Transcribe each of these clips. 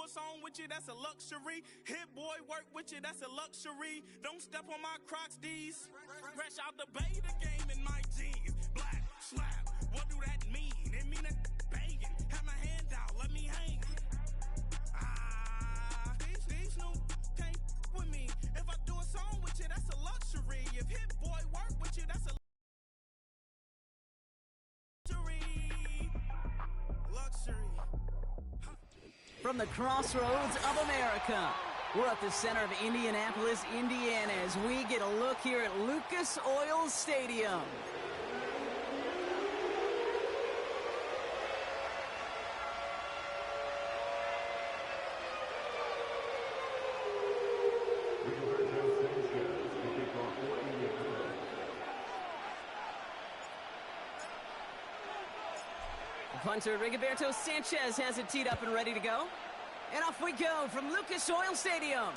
song with you, that's a luxury. Hit boy work with you, that's a luxury. Don't step on my Crocs, D's. Fresh out the beta game in my jeans. Black slap, what do that mean? It mean a banging. Have my hand out, let me hang. These new can't with me. If I do a song with you, that's a luxury. If hit boy work with you, that's a luxury. From the crossroads of America, we're at the center of Indianapolis, Indiana, as we get a look here at Lucas Oil Stadium. Punter Rigoberto Sanchez has it teed up and ready to go. And off we go from Lucas Oil Stadium.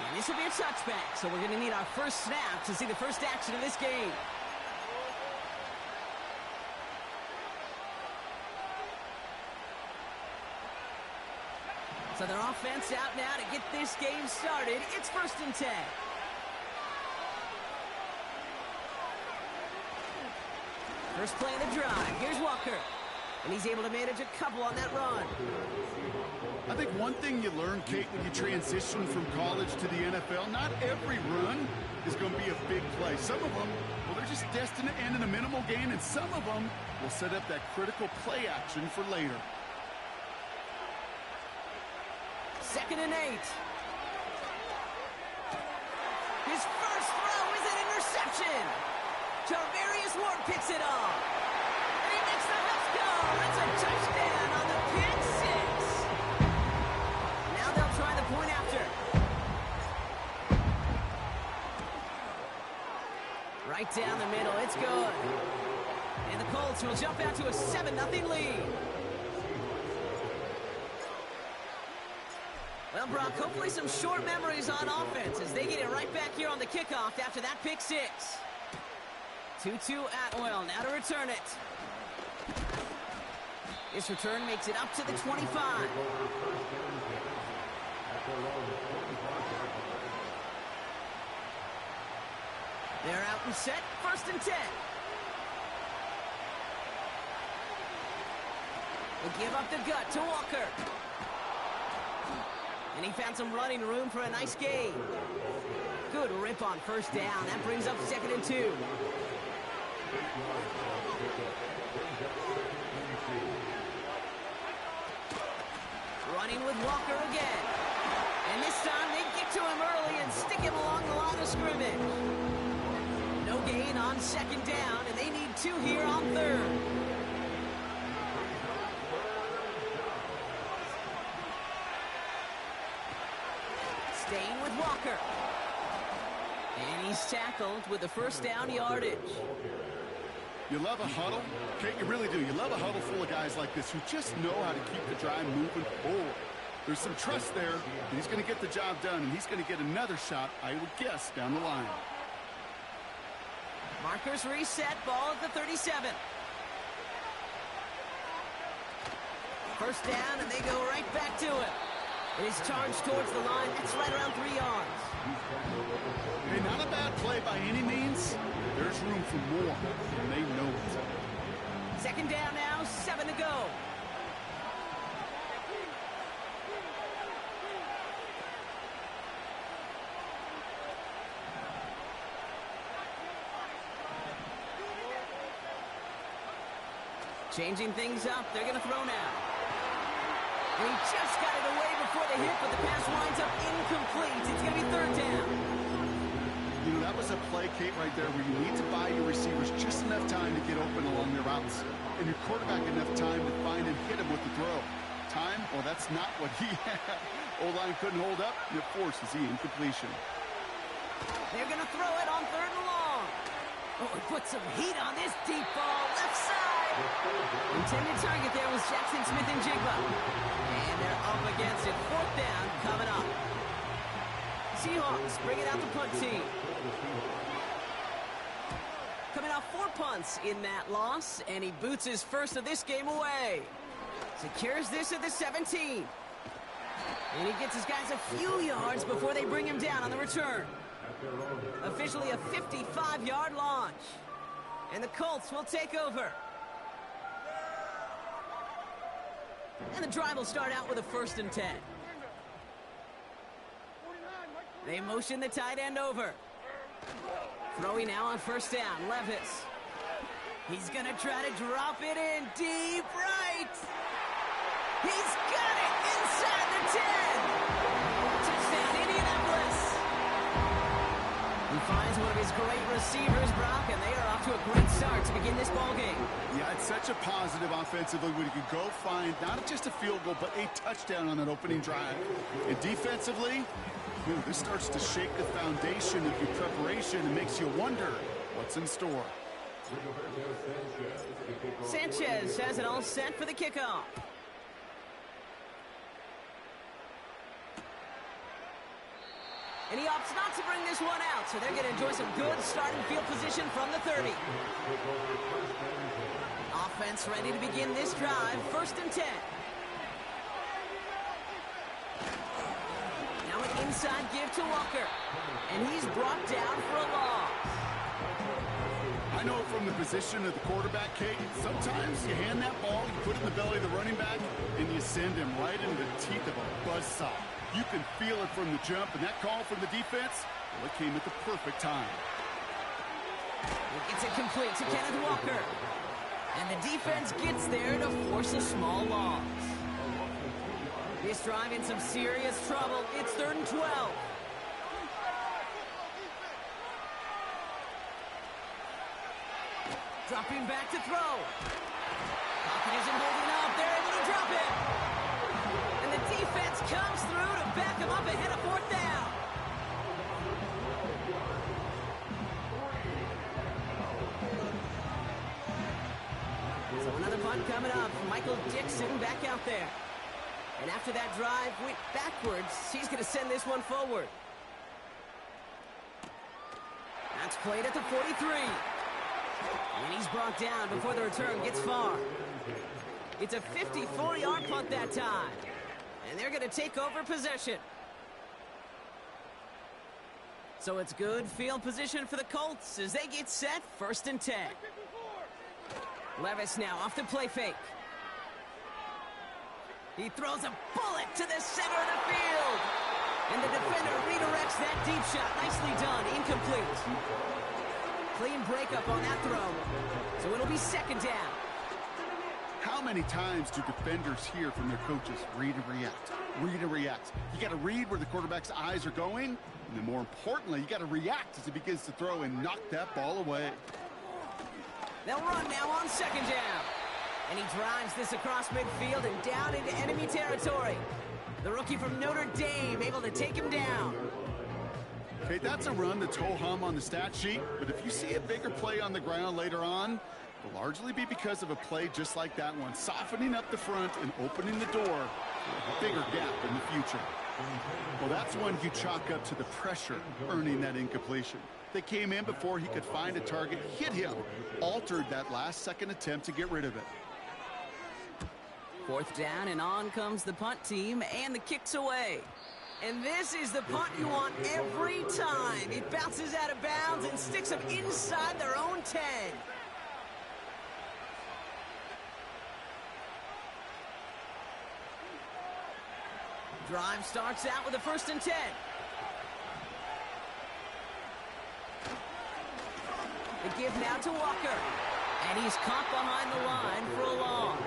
And this will be a touchback, so we're going to need our first snap to see the first action of this game. So their offense out now to get this game started. It's 1st and 10. First play of the drive. Here's Walker. And he's able to manage a couple on that run. I think one thing you learn, Kate, when you transition from college to the NFL, not every run is going to be a big play. Some of them, well, they're just destined to end in a minimal gain, and some of them will set up that critical play action for later. 2nd and 8. His first throw is an interception. Tarvarius Ward picks it off. And he makes the Huffs go. That's a touchdown on the pick six. Now they'll try the point after. Right down the middle. It's good. And the Colts will jump out to a 7-0 lead. Well, Brock, hopefully some short memories on offense as they get it right back here on the kickoff after that pick six. 2-2 Atwell, now to return it. This return makes it up to the 25. They're out and set, 1st and 10. They give up the gut to Walker. And he found some running room for a nice gain. Good rip on 1st down. That brings up 2nd and 2. Running with Walker again. And this time they get to him early and stick him along the line of scrimmage. No gain on 2nd down, and they need 2 here on 3rd. Staying with Walker. And he's tackled with the 1st down yardage. You love a huddle? Okay, you really do. You love a huddle full of guys like this who just know how to keep the drive moving forward. There's some trust there, and he's going to get the job done, and he's going to get another shot, I would guess, down the line. Markers reset, ball at the 37. 1st down, and they go right back to it. It is charged towards the line. That's right around 3 yards. Hey, not a bad play by any means. There's room for more, and they know it. 2nd down now, 7 to go. Changing things up, they're going to throw now. And he just got it away before the hit, but the pass winds up incomplete. It's going to be 3rd down. You know, that was a play, Kate, right there, where you need to buy your receivers just enough time to get open along their routes, and your quarterback enough time to find and hit him with the throw. Time? Well, that's not what he had. O-line couldn't hold up, and it forces the incompletion. They're going to throw it on 3rd and long. Oh, he put some heat on this deep ball, left side. Intended target there was Jackson Smith and Jigba. And they're up against it. 4th down coming up. Seahawks bringing out the punt team. Coming off 4 punts in that loss, and he boots his first of this game away. Secures this at the 17. And he gets his guys a few yards before they bring him down on the return. Officially a 55-yard launch. And the Colts will take over. And the drive will start out with a 1st and 10. They motion the tight end over. Throwing now on 1st down, Levis. He's going to try to drop it in deep right. He's got it inside the 10. Touchdown, Indianapolis. He finds one of his great receivers, Brock, and they are off to a great start to begin this ballgame. Yeah, it's such a positive offensively when you can go find not just a field goal, but a touchdown on that opening drive. And defensively, this starts to shake the foundation of your preparation and makes you wonder what's in store. Sanchez has it all set for the kickoff. And he opts not to bring this one out, so they're going to enjoy some good starting field position from the 30. Offense ready to begin this drive, 1st and 10. Now an inside give to Walker, and he's brought down for a loss. I know from the position of the quarterback, Kate, sometimes you hand that ball, you put it in the belly of the running back, and you send him right into the teeth of a buzzsaw. You can feel it from the jump, and that call from the defense, well, it came at the perfect time. He gets it complete to Kenneth Walker. And the defense gets there to force a small loss. This drive in some serious trouble. It's 3rd and 12. Dropping back to throw. Pocket isn't holding up. They're able to drop it. And the defense comes through to back him up ahead of 4th down. So another punt coming up. Michael Dixon back out there. And after that drive went backwards, he's going to send this one forward. That's played at the 43. And he's brought down before the return gets far. It's a 54-yard punt that time. And they're going to take over possession. So it's good field position for the Colts as they get set, 1st and 10. Levis now off the play fake. He throws a bullet to the center of the field. And the defender redirects that deep shot. Nicely done. Incomplete. Clean breakup on that throw. So it'll be 2nd down. How many times do defenders hear from their coaches, read and react, read and react? You got to read where the quarterback's eyes are going, and then more importantly, you got to react as he begins to throw and knock that ball away. They'll run now on 2nd down. And he drives this across midfield and down into enemy territory. The rookie from Notre Dame able to take him down. Okay, that's a run that's ho-hum on the stat sheet, but if you see a bigger play on the ground later on, it'll largely be because of a play just like that one, softening up the front and opening the door for a bigger gap in the future. Well, that's one you chalk up to the pressure earning that incompletion. They came in before he could find a target, hit him, altered that last-second attempt to get rid of it. 4th down, and on comes the punt team, and the kick's away. And this is the punt you want every time. It bounces out of bounds and sticks them inside their own 10. Drive starts out with a 1st and 10. The give now to Walker. And he's caught behind the line for a loss.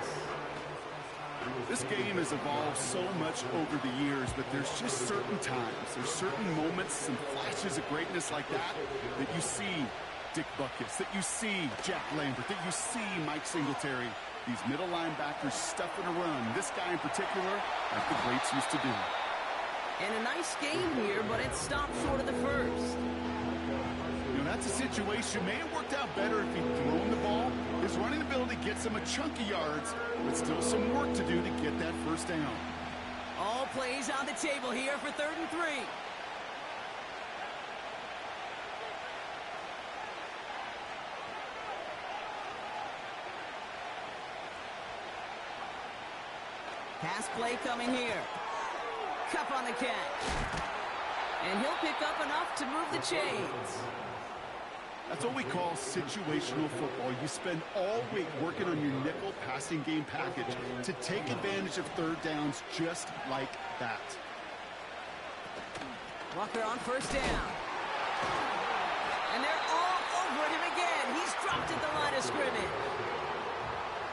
This game has evolved so much over the years, but there's just certain times, there's certain moments, some flashes of greatness like that, that you see Dick Butkus, that you see Jack Lambert, that you see Mike Singletary. These middle linebackers stuffing a run. This guy in particular, like the greats used to do. And a nice game here, but it stopped short of the first. You know, that's a situation. May have worked out better if he'd thrown the ball. His running ability gets him a chunk of yards, but still some work to do to get that 1st down. All plays on the table here for 3rd and 3. Pass play coming here. Cup on the catch. And he'll pick up enough to move the chains. That's what we call situational football. You spend all week working on your nickel passing game package to take advantage of third downs just like that. Walker on first down. And they're all over him again. He's dropped at the line of scrimmage.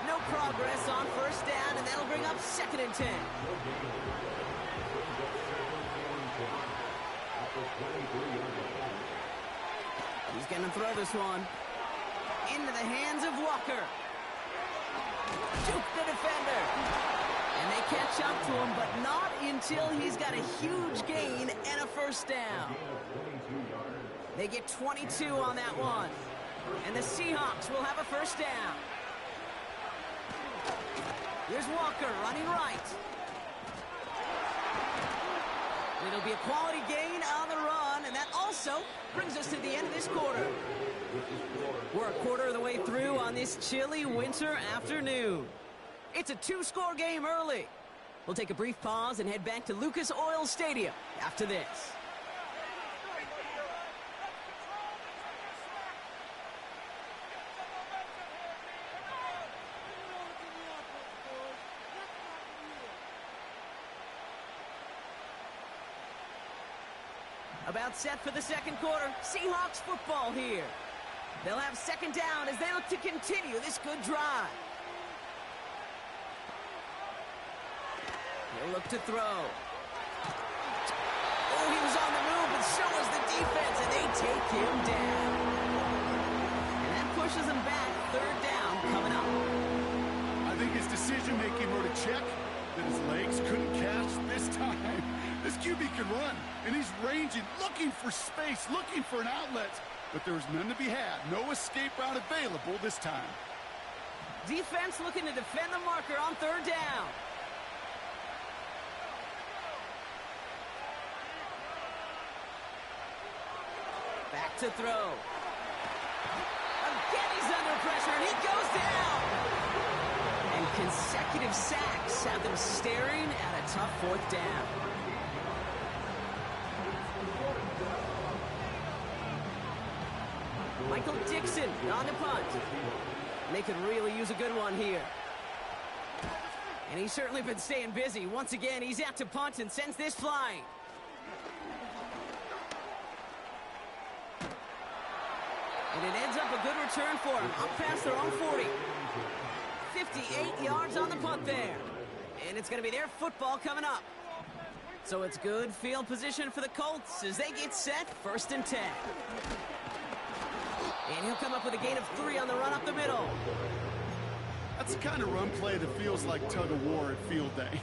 No progress on first down, and that'll bring up 2nd and 10. He's going to throw this one into the hands of Walker. Juke the defender. And they catch up to him, but not until he's got a huge gain and a first down. They get 22 on that one. And the Seahawks will have a first down. Here's Walker running right. It'll be a quality gain on the run, and that also brings us to the end of this quarter. We're a quarter of the way through on this chilly winter afternoon. It's a 2-score game early. We'll take a brief pause and head back to Lucas Oil Stadium after this. About set for the second quarter. Seahawks football here. They'll have 2nd down as they look to continue this good drive. He'll look to throw. Oh, he was on the move, but so was the defense, and they take him down. And that pushes him back. 3rd down coming up. I think his decision-making wrote a check that his legs couldn't catch this time. This QB can run, and he's ranging, looking for space, looking for an outlet. But there's none to be had. No escape route available this time. Defense looking to defend the marker on 3rd down. Back to throw. Again, he's under pressure, and he goes down. And consecutive sacks have them staring at a tough 4th down. Michael Dixon on the punt. They could really use a good one here. And he's certainly been staying busy. Once again, he's out to punt and sends this flying. And it ends up a good return for him. Up past their own 40. 58 yards on the punt there. And it's going to be their football coming up. So it's good field position for the Colts as they get set 1st and 10. And he'll come up with a gain of 3 on the run up the middle. That's the kind of run play that feels like tug-of-war at field day.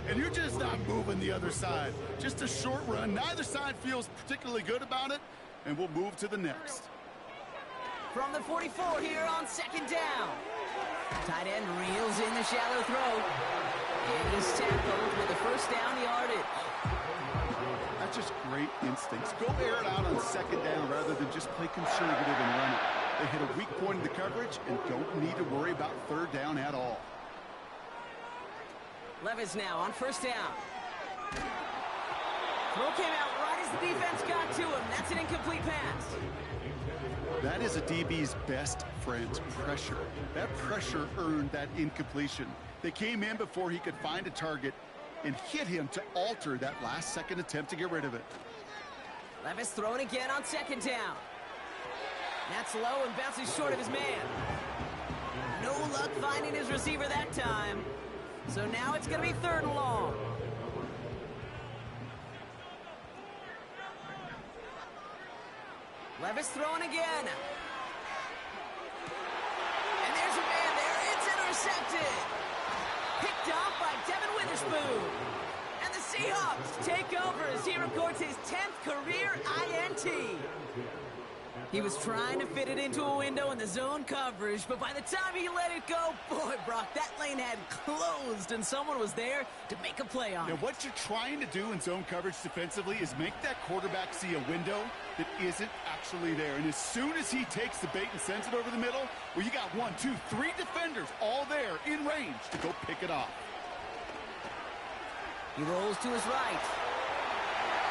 And you're just not moving the other side. Just a short run. Neither side feels particularly good about it. And we'll move to the next. From the 44 here on 2nd down. Tight end reels in the shallow throw. And he's tackled with a first down yardage. That's just great instincts. Go air it out on 2nd down rather than just play conservative and run it. They hit a weak point in the coverage and don't need to worry about 3rd down at all. Levis now on 1st down. Throw came out right as the defense got to him. That's an incomplete pass. That is a DB's best friend, pressure. That pressure earned that incompletion. They came in before he could find a target and hit him to alter that last-second attempt to get rid of it. Levis throwing again on 2nd down. That's low and bounces short of his man. No luck finding his receiver that time. So now it's going to be 3rd and long. Levis throwing again. And there's a man there. It's intercepted. Picked off by Devin Witherspoon. And the Seahawks take over as he records his 10th career INT. He was trying to fit it into a window in the zone coverage, but by the time he let it go, boy, Brock, that lane had closed, and someone was there to make a play on it. Now, what you're trying to do in zone coverage defensively is make that quarterback see a window that isn't actually there. And as soon as he takes the bait and sends it over the middle, well, you got 1, 2, 3 defenders all there in range to go pick it off. He rolls to his right.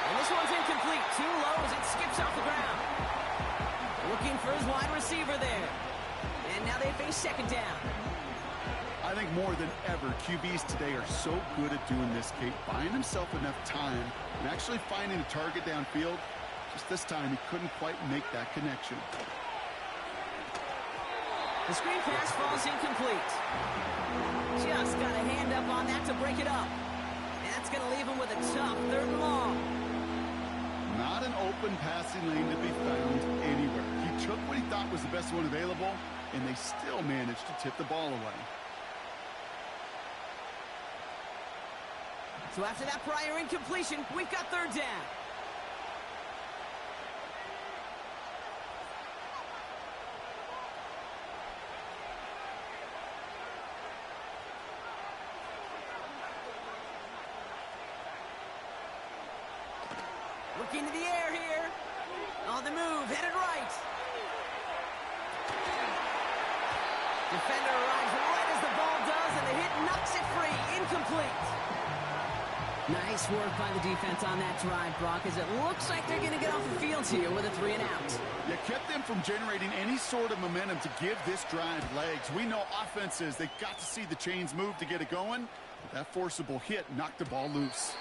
And this one's incomplete. Too low as it skips off the ground. Looking for his wide receiver there. And now they face second down. I think more than ever, QBs today are so good at doing this, Kate, buying himself enough time and actually finding a target downfield. Just this time, he couldn't quite make that connection. The screen pass falls incomplete. Just got a hand up on that to break it up. And that's going to leave him with a tough 3rd and long. Not an open passing lane to be found anywhere. He took what he thought was the best one available, and they still managed to tip the ball away. So after that prior incompletion, we've got 3rd down. Looking to the air here. On the move, headed right. Defender arrives right as the ball does, and the hit knocks it free. Incomplete. Nice work by the defense on that drive, Brock, as it looks like they're going to get off the field here with a 3 and out. You kept them from generating any sort of momentum to give this drive legs. We know offenses, they've got to see the chains move to get it going. That forcible hit knocked the ball loose.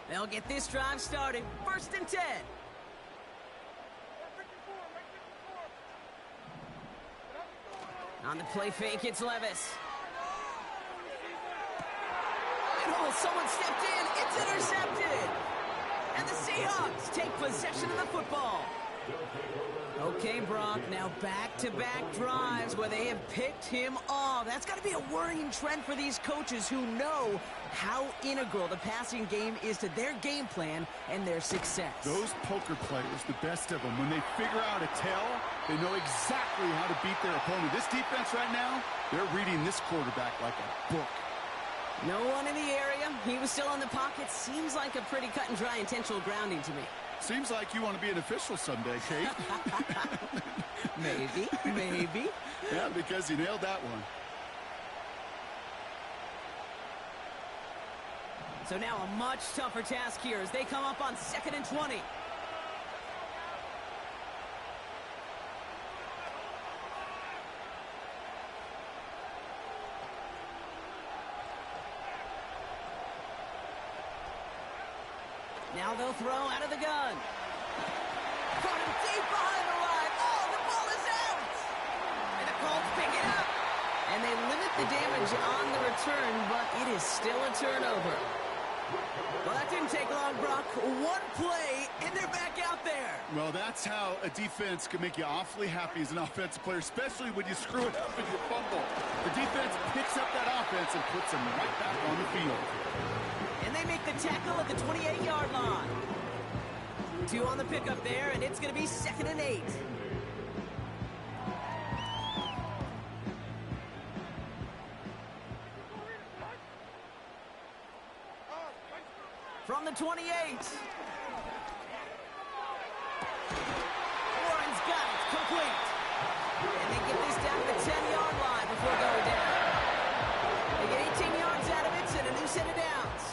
They'll get this drive started. 1st and 10. On the play fake, it's Levis. And someone stepped in. It's intercepted. And the Seahawks take possession of the football. Okay, Brock, now back-to-back drives where they have picked him off. That's got to be a worrying trend for these coaches who know how integral the passing game is to their game plan and their success. Those poker players, the best of them, when they figure out a tell, they know exactly how to beat their opponent. This defense right now, they're reading this quarterback like a book. No one in the area. He was still in the pocket. Seems like a pretty cut-and-dry intentional grounding to me. Seems like you want to be an official someday, Kate. Maybe. Yeah, because you nailed that one. So now a much tougher task here as they come up on 2nd and 20. Now they'll throw out of the gun. Caught him deep behind the line. Oh, the ball is out. And the Colts pick it up. And they limit the damage on the return, but it is still a turnover. Well, that didn't take long, Brock. One play, and they're back out there. Well, that's how a defense can make you awfully happy as an offensive player, especially when you screw it up and you fumble. The defense picks up that offense and puts them right back on the field. And they make the tackle at the 28-yard line. 2 on the pickup there, and it's going to be 2nd and 8. From the 28. Warren's got it. Complete. And they get this down to the 10-yard line before going down. They get 18 yards out of it and a new set of downs.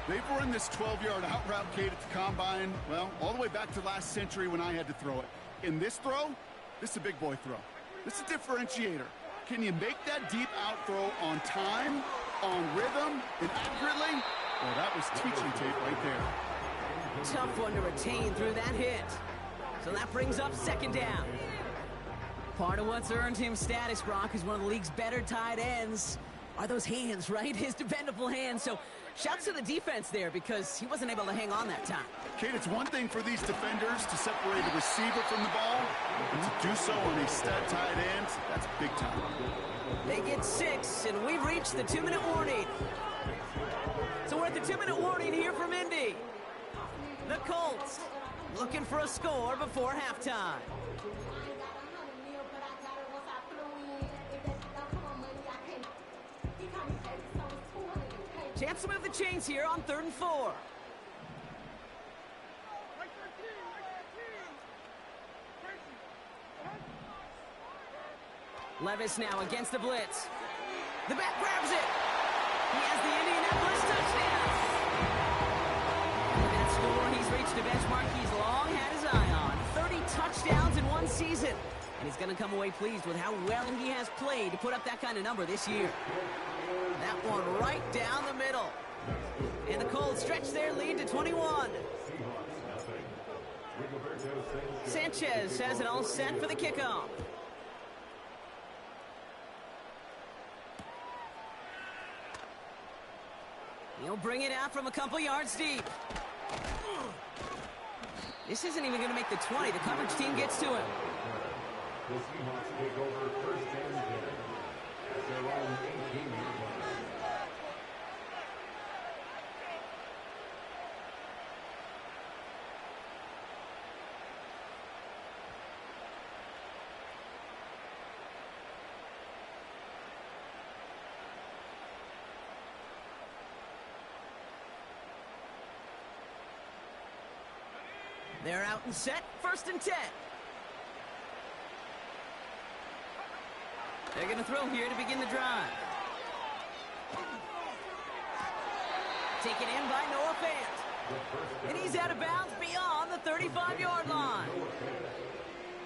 They've run this 12-yard out route, Kate, at the combine, well, all the way back to last century when I had to throw it. In this throw, this is a big boy throw. This is a differentiator. Can you make that deep out throw on time, on rhythm, and accurately? Well, that was teaching tape right there. Tough one to retain through that hit. So that brings up 2nd down. Part of what's earned him status, Brock, is one of the league's better tight ends. Are those hands, right? His dependable hands. So shouts to the defense there because he wasn't able to hang on that time. Kate, it's one thing for these defenders to separate a receiver from the ball, but to do so on a stud tight end, that's big time. They get 6, and we've reached the 2-minute warning. So we're at the 2-minute warning here from Indy. The Colts looking for a score before halftime. Chance to move the chains here on 3rd and 4. Levis now against the blitz. The back grabs it. He has the Indianapolis touchdown. And with that score, he's reached a benchmark he's long had his eye on. 30 touchdowns in one season. And he's going to come away pleased with how well he has played to put up that kind of number this year. That one right down the middle. And the Colts stretch their lead to 21. Sanchez has it all set for the kickoff. He'll bring it out from a couple yards deep. This isn't even going to make the 20. The coverage team gets to him. The Seahawks take over first and 10 at their own 18-yard line. They're out and set, first and 10. They're going to throw here to begin the drive. Taken in by Noah Fant. And he's out of bounds beyond the 35-yard line.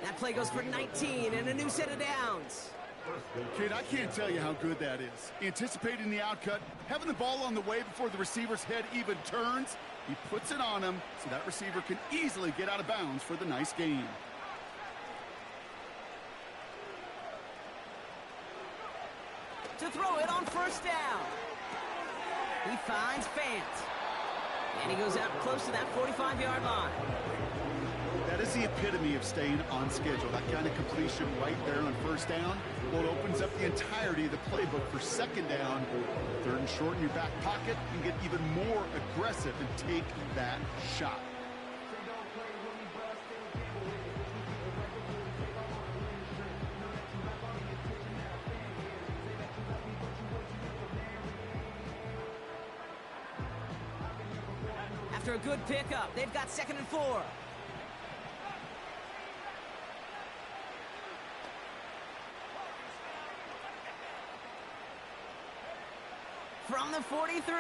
That play goes for 19 and a new set of downs. Kid, I can't tell you how good that is. Anticipating the outcut, having the ball on the way before the receiver's head even turns, he puts it on him so that receiver can easily get out of bounds for the nice gain. To throw it on first down. He finds Fant. And he goes out close to that 45-yard line. That is the epitome of staying on schedule. That kind of completion right there on first down. Well, it opens up the entirety of the playbook for second down. Third and short in your back pocket. You can get even more aggressive and take that shot. After a good pickup, they've got 2nd and 4. From the 43.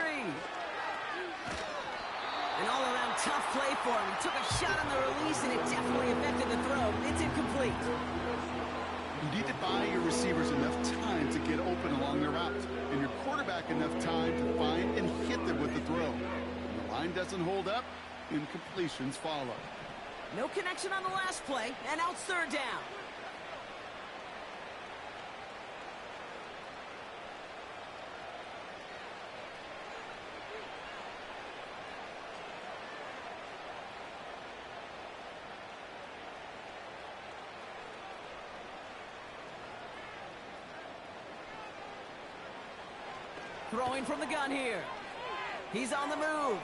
An all-around tough play for him. He took a shot on the release, and it definitely affected the throw. It's incomplete. You need to buy your receivers enough time to get open along their routes, and your quarterback enough time to find and hit them with the throw. When the line doesn't hold up, incompletions follow. No connection on the last play, and now it's third down. Throwing from the gun here. He's on the move.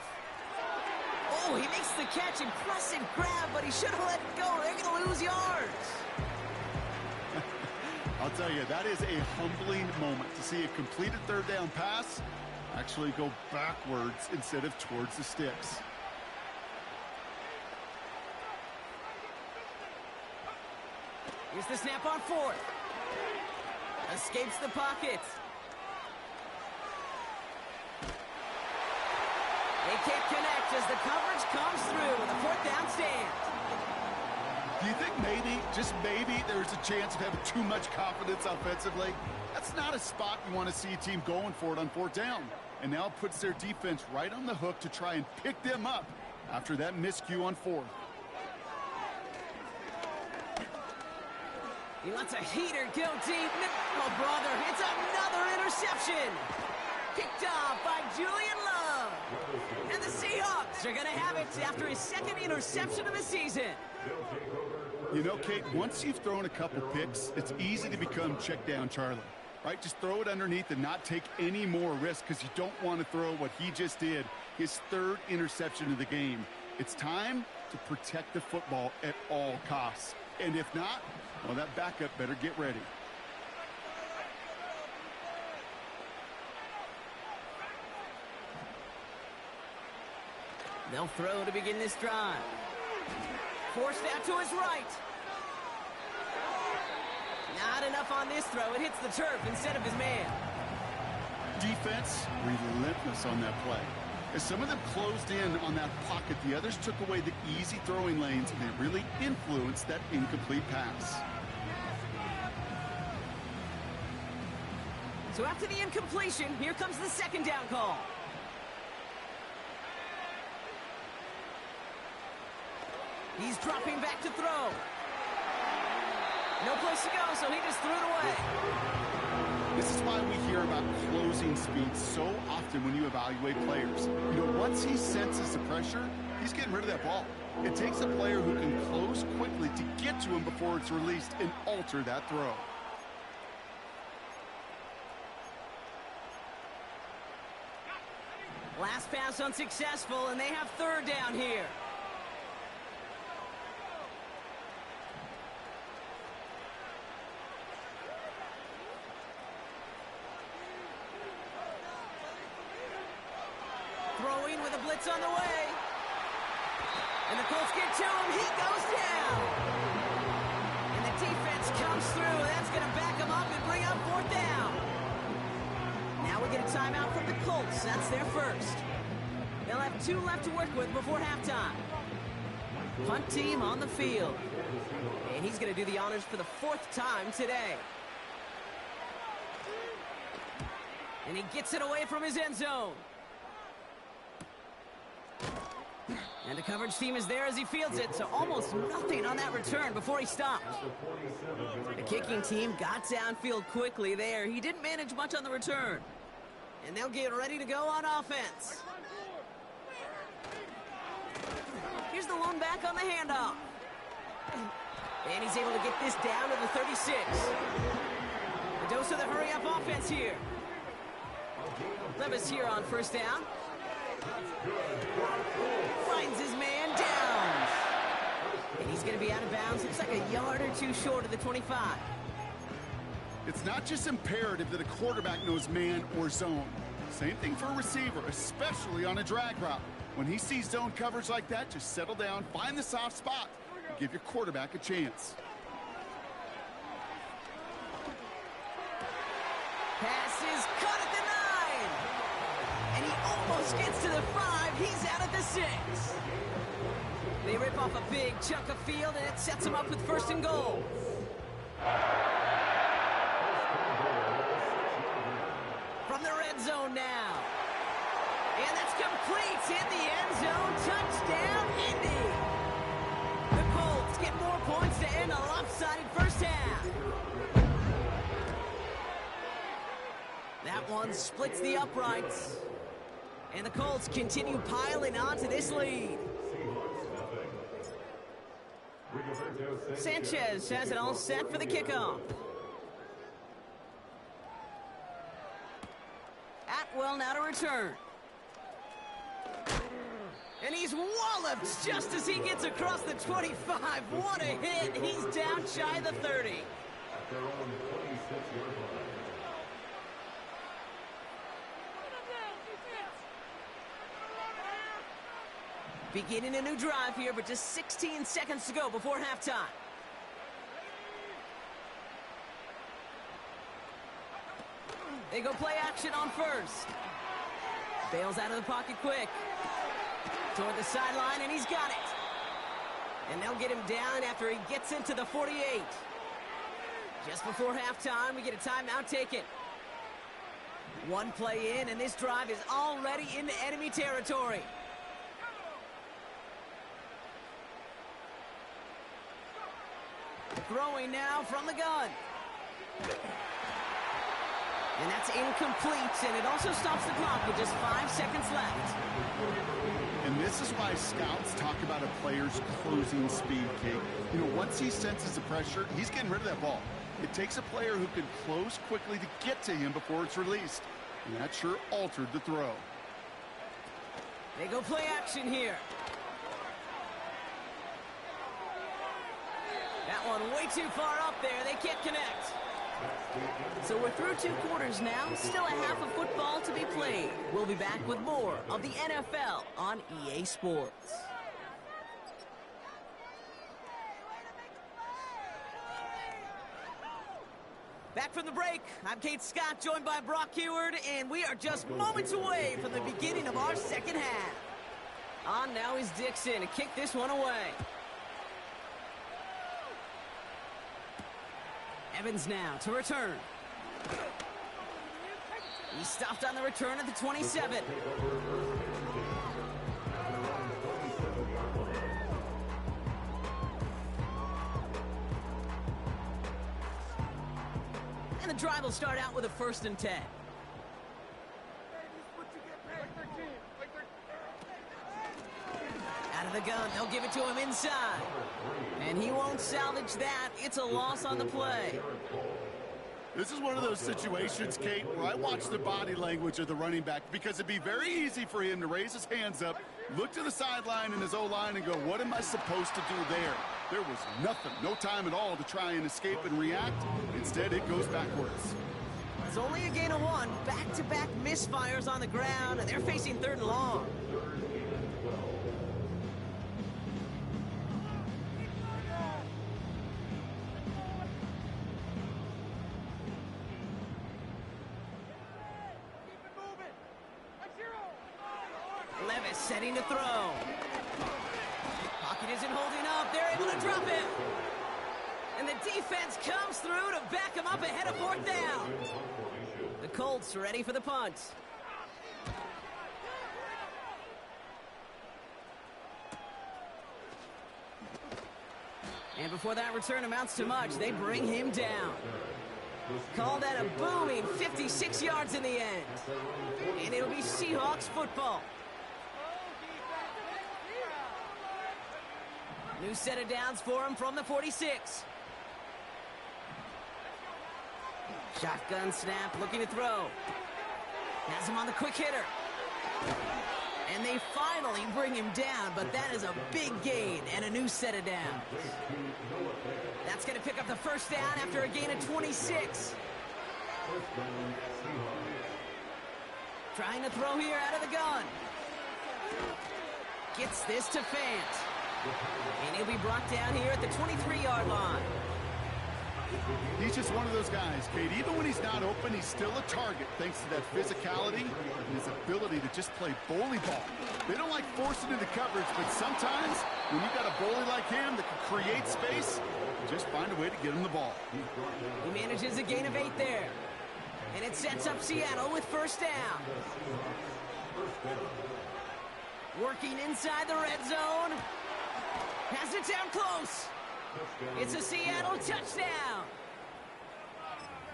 Oh, he makes the catch. Impressive grab, but he should have let it go. They're going to lose yards. I'll tell you, that is a humbling moment to see a completed third down pass actually go backwards instead of towards the sticks. Here's the snap on fourth. Escapes the pocket. They can't connect as the coverage comes through with a fourth down stand. Do you think maybe, just maybe, there's a chance of having too much confidence offensively? That's not a spot you want to see a team going for it on fourth down. And now it puts their defense right on the hook to try and pick them up after that miscue on fourth. He lets a heater go deep. Oh, brother, it's another interception. Picked off by Julian Love. And the Seahawks are going to have it after his second interception of the season. You know, Kate, once you've thrown a couple picks, it's easy to become check down Charlie, right? Just throw it underneath and not take any more risk because you don't want to throw what he just did, his third interception of the game. It's time to protect the football at all costs. And if not, well, that backup better get ready. They'll throw to begin this drive. Forced out to his right. Not Not enough on this throw. It hits the turf instead of his man. Defense, relentless on that play. As some of them closed in on that pocket, the others took away the easy throwing lanes, and they really influenced that incomplete pass. So after the incompletion, here comes the second down call. He's dropping back to throw. No place to go, so he just threw it away. This is why we hear about closing speed so often when you evaluate players. You know, once he senses the pressure, he's getting rid of that ball. It takes a player who can close quickly to get to him before it's released and alter that throw. Last pass unsuccessful, and they have third down here. Throwing with a blitz on the way. And the Colts get to him. He goes down. And the defense comes through. That's going to back him up and bring up fourth down. Now we get a timeout from the Colts. That's their first. They'll have 2 left to work with before halftime. Punt team on the field. And he's going to do the honors for the 4th time today. And he gets it away from his end zone. And the coverage team is there as he fields it, so almost nothing on that return before he stopped. The kicking team got downfield quickly there. He didn't manage much on the return. And they'll get ready to go on offense. Here's the lone back on the handoff. And he's able to get this down to the 36. A dose of the hurry-up offense here. Levis here on first down. Finds his man down. And he's going to be out of bounds. Looks like a yard or 2 short of the 25. It's not just imperative that a quarterback knows man or zone. Same thing for a receiver, especially on a drag route. When he sees zone coverage like that, just settle down, find the soft spot, and give your quarterback a chance. Pass is caught at the 9. And he almost gets to the 5. He's out at the 6. They rip off a big chunk of field, and it sets him up with 1st and goal. From the red zone now. And that's complete in the end zone. Touchdown, Indy. The Colts get more points to end a lopsided first half. That one splits the uprights. And the Colts continue piling on to this lead. Sanchez has it all set for the kickoff. Atwell now to return. And he's walloped just as he gets across the 25. What a hit. He's down shy of the 30. Beginning a new drive here, but just 16 seconds to go before halftime. They go play action on first. Bails out of the pocket quick. Toward the sideline, and he's got it. And they'll get him down after he gets into the 48. Just before halftime, we get a timeout taken. One play in, and this drive is already into enemy territory. Throwing now from the gun. And that's incomplete, and it also stops the clock with just 5 seconds left. And this is why scouts talk about a player's closing speed, Kate. You know, once he senses the pressure, he's getting rid of that ball. It takes a player who can close quickly to get to him before it's released. And that sure altered the throw. They go play action here. That one way too far up there. They can't connect. So we're through 2 quarters now. Still a half of football to be played. We'll be back with more of the NFL on EA Sports. Back from the break, I'm Kate Scott, joined by Brock Heward, and we are just moments away from the beginning of our second half. On now is Dixon to kick this one away. Evans now to return. He stopped on the return at the 27. And the drive will start out with a 1st and 10. Out of the gun, they'll give it to him inside. And he won't salvage that. It's a loss on the play. This is one of those situations, Kate, where I watch the body language of the running back because it'd be very easy for him to raise his hands up, look to the sideline in his O-line and go, what am I supposed to do there? There was nothing, no time at all to try and escape and react. Instead, it goes backwards. It's only a gain of 1. Back-to-back misfires on the ground, and they're facing 3rd and long. Levis setting to throw. Pocket isn't holding up. They're able to drop him. And the defense comes through to back him up ahead of 4th down. The Colts ready for the punt. And before that return amounts to much, they bring him down. Call that a booming 56 yards in the end. And it'll be Seahawks football. New set of downs for him from the 46. Shotgun snap, looking to throw. Has him on the quick hitter. And they finally bring him down, but that is a big gain and a new set of downs. That's going to pick up the 1st down after a gain of 26. Trying to throw here out of the gun. Gets this to Fant. And he'll be brought down here at the 23-yard line. He's just one of those guys, Kate. Even when he's not open, he's still a target thanks to that physicality and his ability to just play bully ball. They don't like forcing into coverage, but sometimes when you've got a bully like him that can create space, just find a way to get him the ball. He manages a gain of 8 there. And it sets up Seattle with 1st down. Working inside the red zone. Has it down close. It's a Seattle touchdown.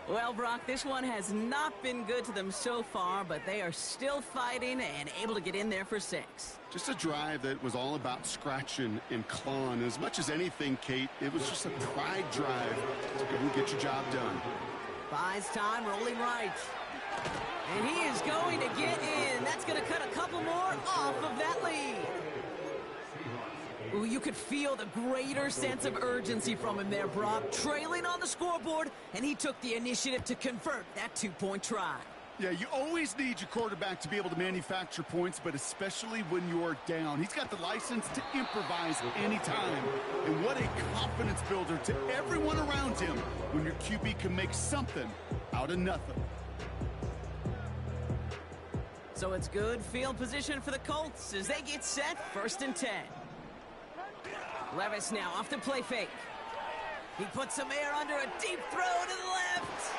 Well, Brock, this one has not been good to them so far, but they are still fighting and able to get in there for 6. Just a drive that was all about scratching and clawing. As much as anything, Kate, it was just a pride drive to go and get your job done. Buys time, rolling right. And he is going to get in. That's going to cut a couple more off of that lead. Ooh, you could feel the greater sense of urgency from him there, Brock. Trailing on the scoreboard, and he took the initiative to convert that 2-point try. Yeah, you always need your quarterback to be able to manufacture points, but especially when you're down. He's got the license to improvise anytime. And what a confidence builder to everyone around him when your QB can make something out of nothing. So it's good field position for the Colts as they get set 1st and 10. Levis now off the play fake. He puts some air under a deep throw to the left.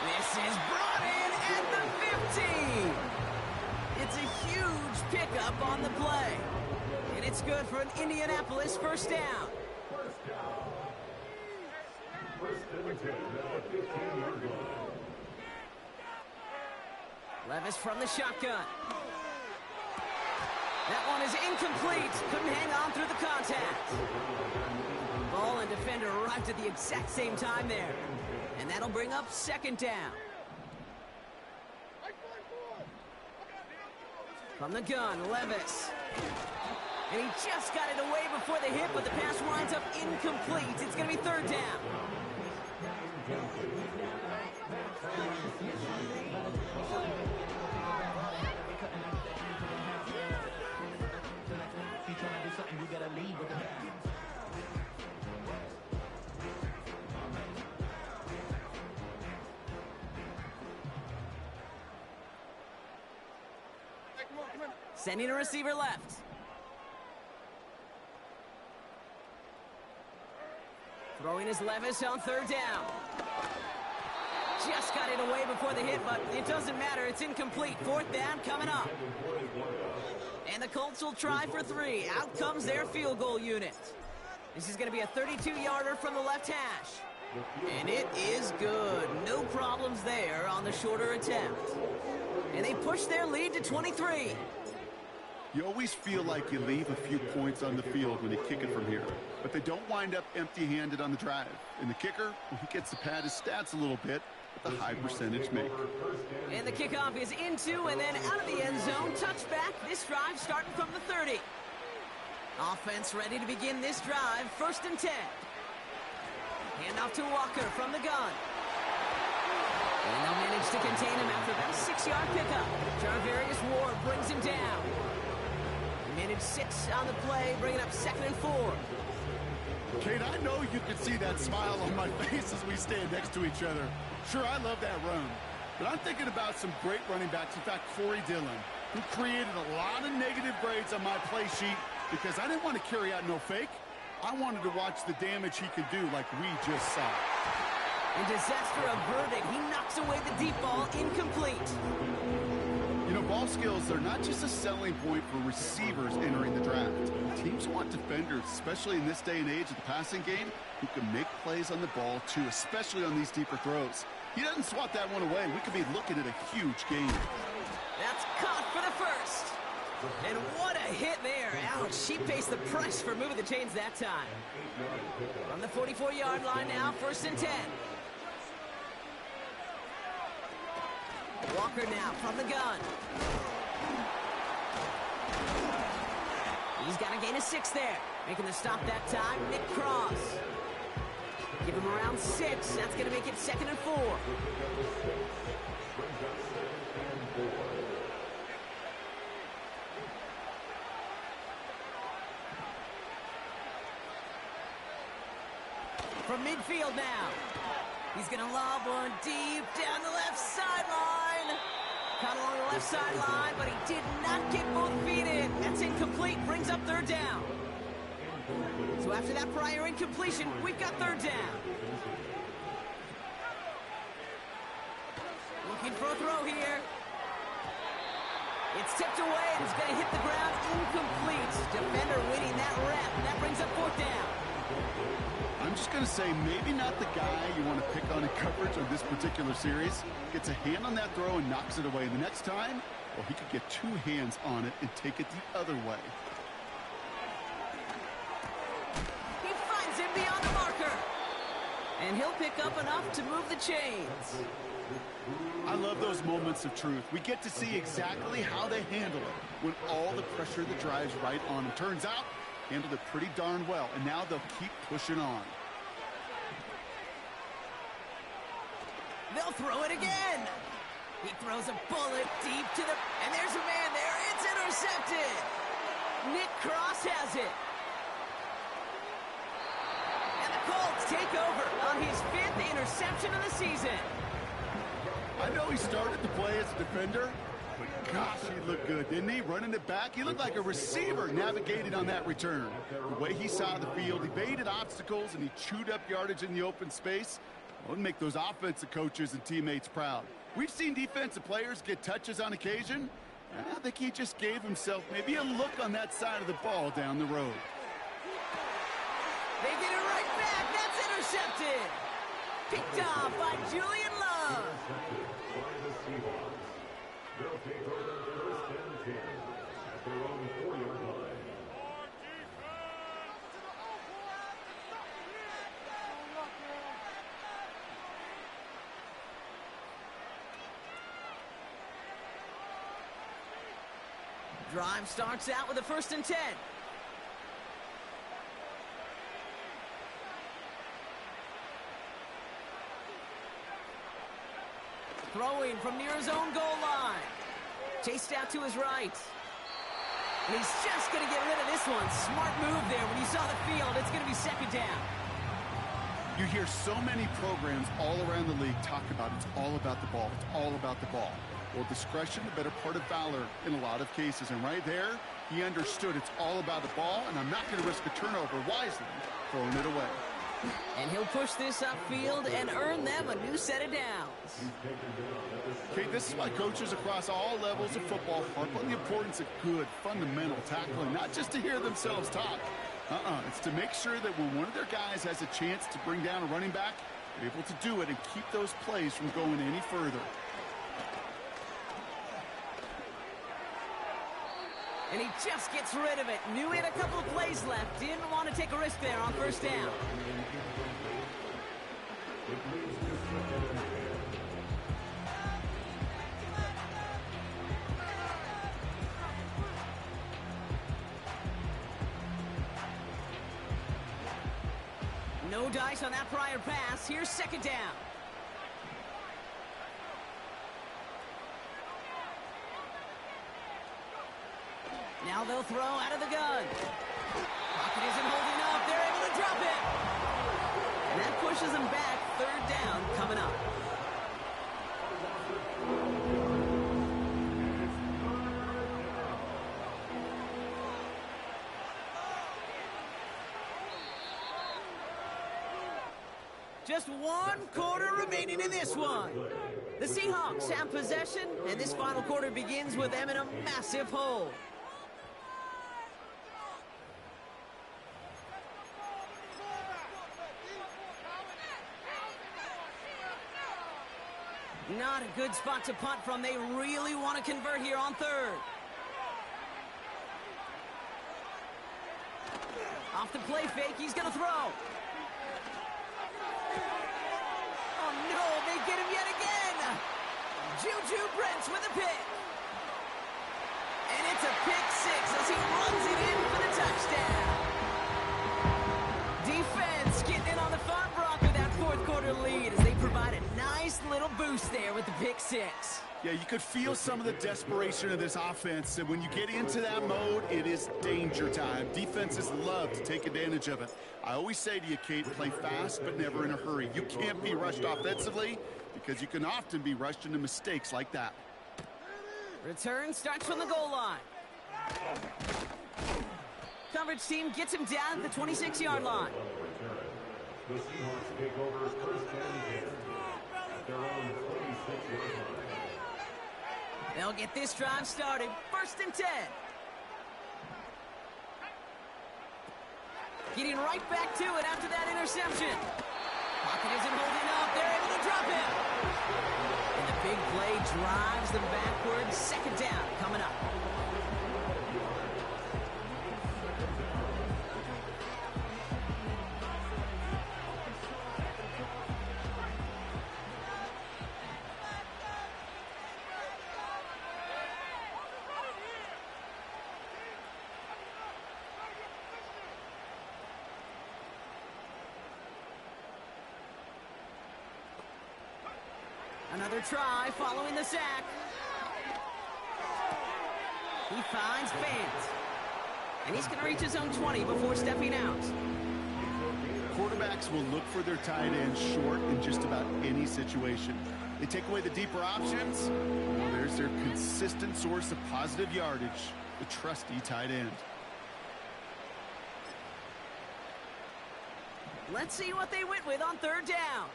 This is brought in at the 15. It's a huge pickup on the play. And it's good for an Indianapolis 1st down. Levis from the shotgun. That one is incomplete. Couldn't hang on through the contact. Ball and defender arrived at the exact same time there. And that'll bring up 2nd down. From the gun, Levis. And he just got it away before the hit, but the pass winds up incomplete. It's going to be 3rd down. Sending a receiver left. Throwing his Levis on third down. Just got it away before the hit, but it doesn't matter. It's incomplete. Fourth down coming up. And the Colts will try for 3. Out comes their field goal unit. This is going to be a 32-yarder from the left hash. And it is good. No problems there on the shorter attempt. And they push their lead to 23. You always feel like you leave a few points on the field when you kick it from here. But they don't wind up empty-handed on the drive. And the kicker, well, he gets to pad his stats a little bit with a high percentage make. And the kickoff is into and then out of the end zone. Touchback. This drive starting from the 30. Offense ready to begin this drive. 1st and 10. Handoff to Walker from the gun. And they'll manage to contain him after about a 6-yard pickup. Jarvarius Ward brings him down. Managed 6 on the play, bringing up 2nd and 4. Kate, I know you can see that smile on my face as we stand next to each other. Sure, I love that run. But I'm thinking about some great running backs. In fact, Corey Dillon, who created a lot of negative grades on my play sheet because I didn't want to carry out no fake. I wanted to watch the damage he could do like we just saw. And disaster averted. He knocks away the deep ball, incomplete. You know, ball skills are not just a selling point for receivers entering the draft. Teams want defenders, especially in this day and age of the passing game, who can make plays on the ball too, especially on these deeper throws. He doesn't swat that one away. We could be looking at a huge game. That's caught for the 1st. And what a hit there. Ouch, she pays the price for moving the chains that time. On the 44-yard line now, 1st and 10. Walker now from the gun. He's got a gain of 6 there. Making the stop that time, Nick Cross. Give him around 6. That's going to make it 2nd and 4. From midfield now. He's going to lob one deep down the left sideline. Caught along the left sideline, but he did not get both feet in. That's incomplete. Brings up 3rd down. So after that prior incompletion, we've got 3rd down. Looking for a throw here. It's tipped away and it's going to hit the ground incomplete. Defender winning that rep. That brings up 4th down. I'm just going to say maybe not the guy you want to pick on in coverage on this particular series. Gets a hand on that throw and knocks it away. The next time, well, he could get 2 hands on it and take it the other way. He finds him beyond the marker. And he'll pick up enough to move the chains. I love those moments of truth. We get to see exactly how they handle it when all the pressure that drives right on them. Turns out, handled it pretty darn well, and now they'll keep pushing on. They'll throw it again. He throws a bullet deep to the... And there's a man there. It's intercepted. Nick Cross has it. And the Colts take over on his 5th interception of the season. I know he started to play as a defender, but gosh, he looked good, didn't he? Running it back, he looked like a receiver navigating on that return. The way he saw the field, he baited obstacles and he chewed up yardage in the open space. Well, it'd make those offensive coaches and teammates proud. We've seen defensive players get touches on occasion, and I think he just gave himself maybe a look on that side of the ball down the road. They get it right back. That's intercepted. Picked off by Julian Love. They'll take over 1st and 10 at their own 4-yard line. Drive starts out with a 1st and 10. Throwing from near his own goal line. Chased out to his right. And he's just going to get rid of this one. Smart move there. When you saw the field, it's going to be 2nd down. You hear so many programs all around the league talk about it's all about the ball. It's all about the ball. Well, discretion, the better part of valor in a lot of cases. And right there, he understood it's all about the ball, and I'm not going to risk a turnover, wisely throwing it away. And he'll push this upfield and earn them a new set of downs. Okay, this is why coaches across all levels of football harp on the importance of good, fundamental tackling, not just to hear themselves talk. It's to make sure that when one of their guys has a chance to bring down a running back, they're able to do it and keep those plays from going any further. And he just gets rid of it. Knew he had a couple of plays left. Didn't want to take a risk there on first down. No dice on that prior pass. Here's second down. Now they'll throw out of the gun. Pocket isn't holding up. They're able to drop it. And that pushes them back. Third down coming up. Just 1 quarter remaining in this one. The Seahawks have possession, and this final quarter begins with them in a massive hole. Not a good spot to punt from. They really want to convert here on third. Off the play fake, he's going to throw. Oh, no, they get him yet again. Juju Brents with a pick. And it's a pick six as he runs it in for the touchdown. Defense getting in on the front block with that fourth quarter lead as they provide a nice little boost there with the pick six. Yeah, you could feel some of the desperation of this offense, and when you get into that mode, it is danger time. Defenses love to take advantage of it. I always say to you, Kate, play fast but never in a hurry. You can't be rushed offensively because you can often be rushed into mistakes like that. Return starts from the goal line. Coverage team gets him down at the 26-yard line. The Seahawks take over first and 10 at their own 26-yard line. They'll get this drive started. First and 10. Getting right back to it after that interception. Pocket isn't holding up. They're able to drop it. And the big play drives them backwards. Second down coming up. Another try following the sack. He finds Fant. And he's going to reach his own 20 before stepping out. Quarterbacks will look for their tight end short in just about any situation. They take away the deeper options. Well, there's their consistent source of positive yardage, the trusty tight end. Let's see what they went with on third down.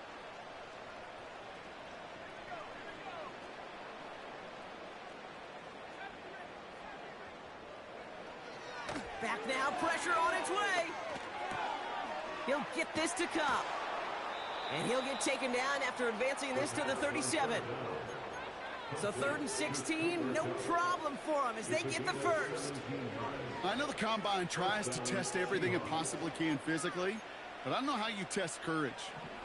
Back now, pressure on its way. He'll get this to Cup. And he'll get taken down after advancing this to the 37. So third and 16, no problem for them as they get the first. I know the Combine tries to test everything it possibly can physically, but I don't know how you test courage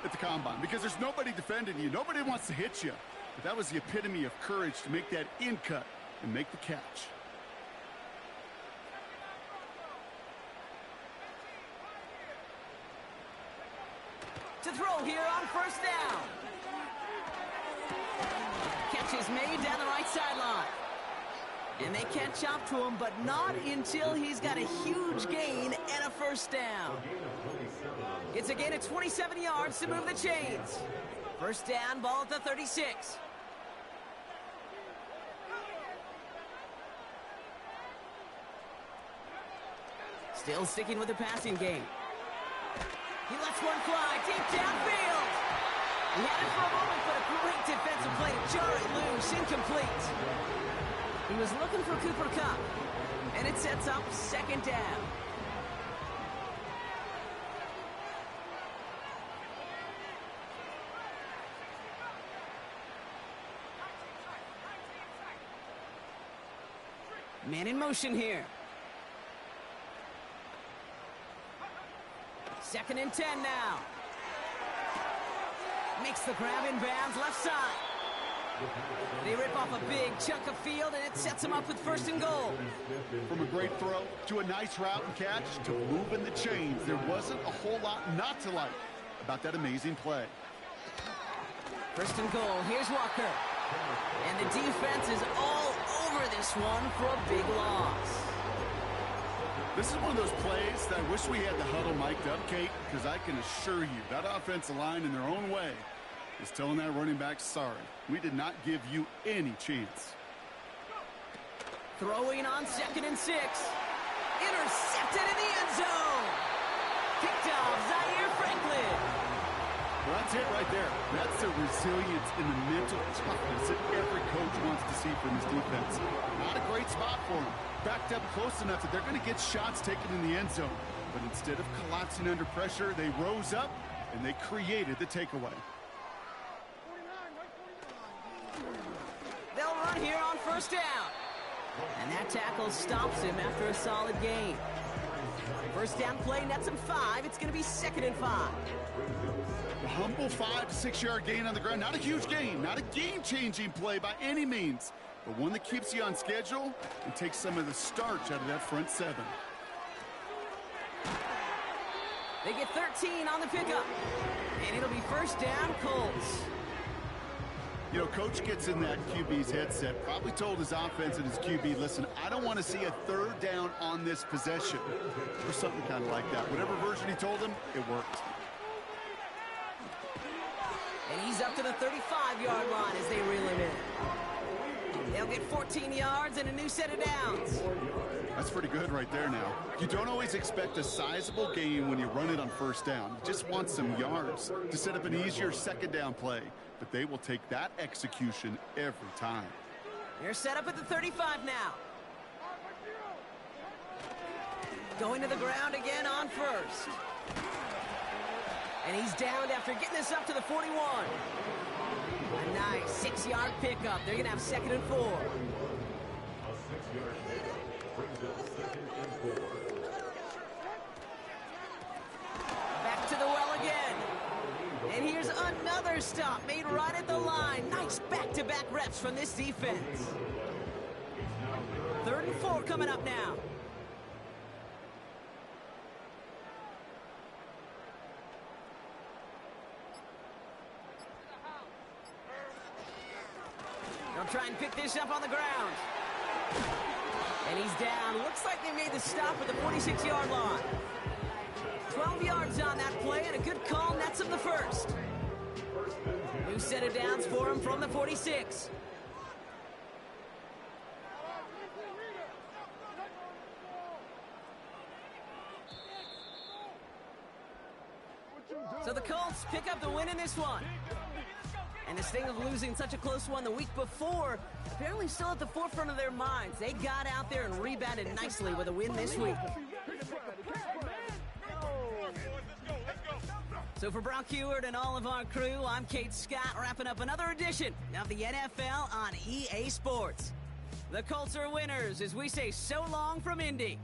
at the Combine because there's nobody defending you. Nobody wants to hit you. But that was the epitome of courage to make that in cut and make the catch. To throw here on first down. Catch is made down the right sideline. And they catch up to him, but not until he's got a huge gain and a first down. It's a gain of 27 yards to move the chains. First down, ball at the 36. Still sticking with the passing game. He lets one fly deep downfield. He had it for a moment, but a great defensive play to jar it loose. Incomplete. He was looking for Cooper Kupp, and it sets up second down. Man in motion here. 2nd and 10 now. Makes the grab in bounds, left side. They rip off a big chunk of field, and it sets them up with 1st and goal. From a great throw to a nice route and catch to moving the chains, there wasn't a whole lot not to like about that amazing play. 1st and goal. Here's Walker. And the defense is all over this one for a big loss. This is one of those plays that I wish we had the huddle mic'd up, Kate, because I can assure you that offensive line in their own way is telling that running back, sorry, we did not give you any chance. Throwing on 2nd and 6. Intercepted in the end zone. Picked off Zaire Franklin. Well, that's it right there. That's the resilience and the mental toughness that every coach wants to see from his defense. Not a great spot for him. Backed up close enough that they're going to get shots taken in the end zone. But instead of collapsing under pressure, they rose up and they created the takeaway. They'll run here on 1st down. And that tackle stops him after a solid gain. 1st down play nets him 5. It's going to be 2nd and 5. A humble 5 to 6 yard gain on the ground. Not a huge gain, not a game-changing play by any means, but one that keeps you on schedule and takes some of the starch out of that front 7. They get 13 on the pickup, and it'll be 1st down, Colts. You know, coach gets in that QB's headset, probably told his offense and his QB, listen, I don't want to see a 3rd down on this possession, or something kind of like that. Whatever version he told him, it worked. And he's up to the 35-yard line as they reel him in. They'll get 14 yards and a new set of downs. That's pretty good right there now. You don't always expect a sizable gain when you run it on 1st down. You just want some yards to set up an easier 2nd down play. But they will take that execution every time. They're set up at the 35 now. Going to the ground again on 1st. And he's downed after getting this up to the 41. A nice 6-yard pickup. They're going to have 2nd and 4. A 6-yard pickup brings up 2nd and 4. Back to the well again. And here's another stop made right at the line. Nice back-to-back reps from this defense. 3rd and 4 coming up now. They'll try and pick this up on the ground. And he's down. Looks like they made the stop at the 46-yard line. 12 yards on that play, and a good call nets him the 1st. New set of downs for him from the 46. So the Colts pick up the win in this one. And this thing of losing such a close one the week before, apparently still at the forefront of their minds. They got out there and rebounded nicely with a win this week. So for Brock Heward and all of our crew, I'm Kate Scott, wrapping up another edition of the NFL on EA Sports. The Colts are winners as we say so long from Indy.